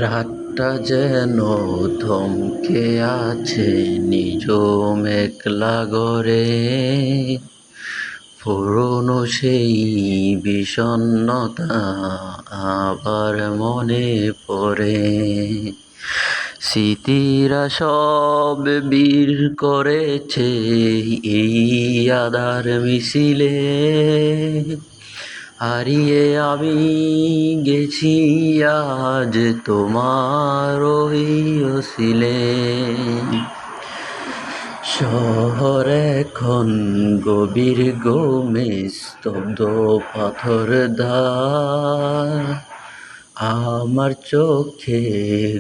রাতটা যেন থমকে আছে নিঝুম একলা ঘরে, পুরনো সেই বিষণ্ণতা আবার মনে পড়ে। স্মৃতিরা সব বীর করেছে এই আধার মিছিলে, হারিয়ে আমি গেছি আজ তোমার ওই অছিলে। শহর এখন গভীর ঘুমে স্তব্ধ পাথর ধার, আমার চোখে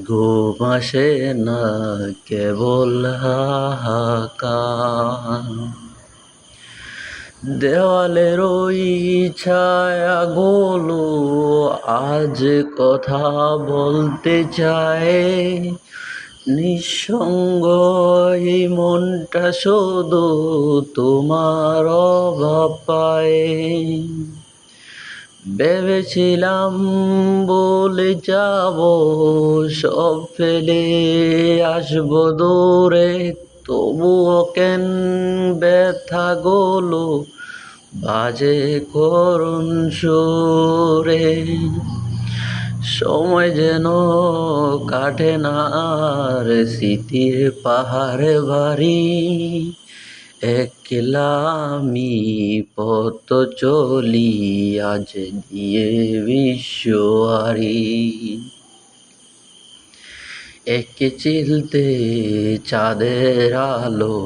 ঘুম আসে না, কেবল হাহাকার। দেওয়ালের ওই ছায়াগুলো আজ কথা বলতে চায়, নিঃসঙ্গ এই মনটা শুধু তোমার অভাব পায়। ভেবেছিলাম বলে যাব সব ফেলে আসবো দূরে, তবুও কেন ব্যথাগুলো বাজে করুণ সুরে। সময় যেন কাটে না আর স্মৃতির পাহাড় ভারী, একলা আমি পথ চলি আজ দিয়ে বিশ্বহারি। একে চিলতে চাঁদের আলো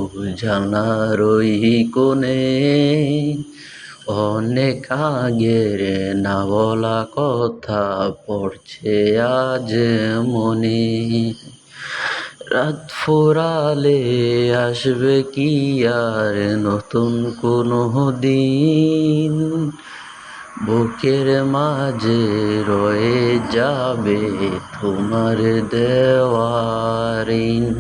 জানার ওই কোণে, অনেক আগের না বলা কথা পড়ছে আজ মনে। রাত ফুরালে আসবে কি আর নতুন কোনো দিন, বুকের মাঝে রয়ে যাবে তোমার দেওয়া ঋণ।